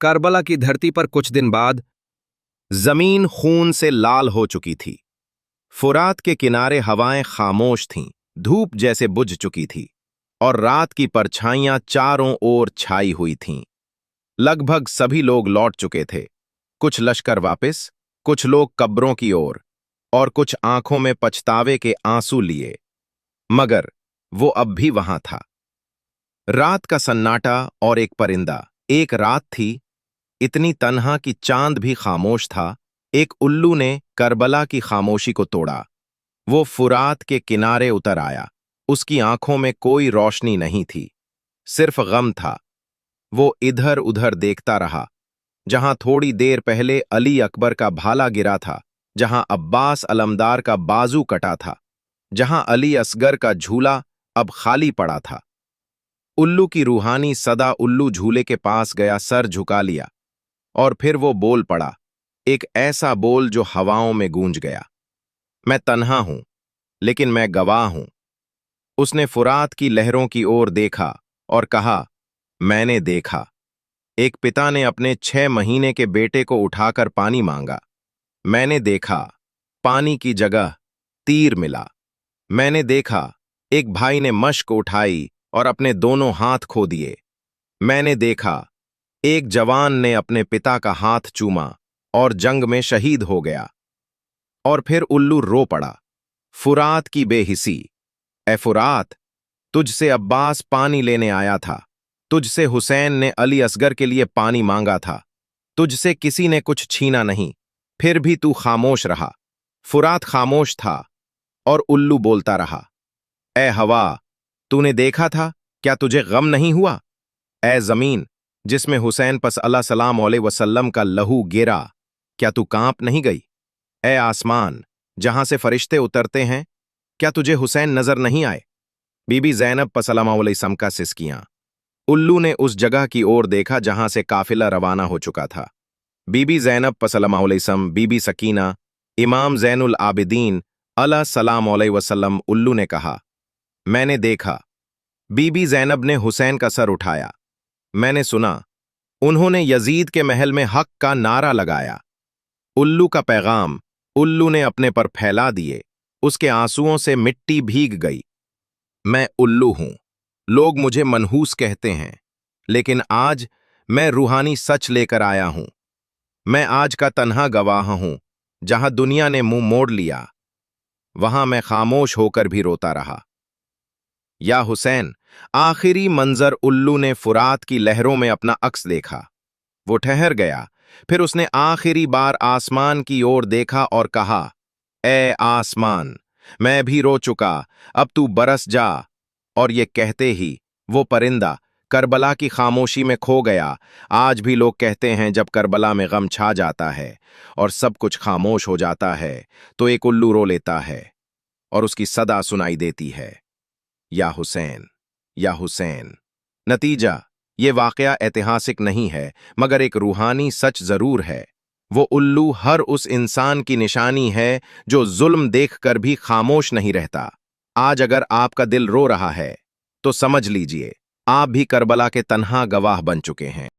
Karbala की धरती पर कुछ दिन बाद जमीन खून से लाल हो चुकी थी। फुरात के किनारे हवाएं खामोश थीं, धूप जैसे बुझ चुकी थी और रात की परछाइयां चारों ओर छाई हुई थीं। लगभग सभी लोग लौट चुके थे, कुछ लश्कर वापस, कुछ लोग कब्रों की ओर और कुछ आंखों में पछतावे के आंसू लिए, मगर वो अब भी वहां था। रात का सन्नाटा और एक परिंदा। एक रात थी, इतनी तन्हा कि चांद भी खामोश था। एक उल्लू ने करबला की खामोशी को तोड़ा। वो फुरात के किनारे उतर आया। उसकी आंखों में कोई रोशनी नहीं थी, सिर्फ गम था। वो इधर उधर देखता रहा, जहां थोड़ी देर पहले अली अकबर का भाला गिरा था, जहां अब्बास अलमदार का बाजू कटा था, जहां अली असगर का झूला अब खाली पड़ा था। उल्लू की रूहानी सदा उल्लू झूले के पास गया, सर झुका लिया, और फिर वो बोल पड़ा, एक ऐसा बोल जो हवाओं में गूंज गया। मैं तन्हा हूं, लेकिन मैं गवाह हूं। उसने फुरात की लहरों की ओर देखा और कहा, मैंने देखा। एक पिता ने अपने 6 महीने के बेटे को उठाकर पानी मांगा। मैंने देखा, पानी की जगह तीर मिला। मैंने देखा, एक भाई ने मशक उठाई और अपने दोनों हाथ खो दिए। मैंने देखा, एक जवान ने अपने पिता का हाथ चूमा और जंग में शहीद हो गया। और फिर उल्लू रो पड़ा, फुरात की बेहिसी। ए फुरात, तुझसे अब्बास पानी लेने आया था, तुझसे हुसैन ने अली असगर के लिए पानी मांगा था, तुझसे किसी ने कुछ छीना नहीं, फिर भी तू खामोश रहा। फुरात खामोश था और उल्लू बोलता रहा, ए हवा, तूने देखा था, क्या तुझे गम नहीं हुआ? ए जमीन, जिसमें हुसैन पस अल्लाह सलाम अलैहि वसल्लम का लहू गिरा, क्या तू कांप नहीं गई? ए आसमान, जहां से फरिश्ते उतरते हैं, क्या तुझे हुसैन नजर नहीं आए? बीबी ज़ैनब पसलमा अलैहिस्सलाम का सिसकियां। उल्लू ने उस जगह की ओर देखा जहां से काफिला रवाना हो चुका था। बीबी ज़ैनब पसलमा अलैहिस्सलाम, बीबी सकीना, इमाम ज़ैनुल आबिदीन अला सलाम अलैहि वसल्लम। उल्लू ने कहा, मैंने देखा। बीबी ज़ैनब ने हुसैन का सर उठाया। मैंने सुना, उन्होंने यजीद के महल में हक का नारा लगाया। उल्लू का पैगाम उल्लू ने अपने पर फैला दिए। उसके आंसुओं से मिट्टी भीग गई। मैं उल्लू हूं, लोग मुझे मनहूस कहते हैं, लेकिन आज मैं रूहानी सच लेकर आया हूं। मैं आज का तन्हा गवाह हूं। जहां दुनिया ने मुंह मोड़ लिया, वहां मैं खामोश होकर भी रोता रहा। या हुसैन। आखिरी मंजर उल्लू ने फुरात की लहरों में अपना अक्स देखा। वो ठहर गया, फिर उसने आखिरी बार आसमान की ओर देखा और कहा, ए आसमान, मैं भी रो चुका, अब तू बरस जा। और ये कहते ही वो परिंदा करबला की खामोशी में खो गया। आज भी लोग कहते हैं, जब करबला में गम छा जाता है और सब कुछ खामोश हो जाता है, तो एक उल्लू रो लेता है और उसकी सदा सुनाई देती है, या हुसैन, या हुसैन। नतीजा, ये वाकया ऐतिहासिक नहीं है, मगर एक रूहानी सच जरूर है। वो उल्लू हर उस इंसान की निशानी है जो जुल्म देखकर भी खामोश नहीं रहता। आज अगर आपका दिल रो रहा है, तो समझ लीजिए, आप भी करबला के तन्हा गवाह बन चुके हैं।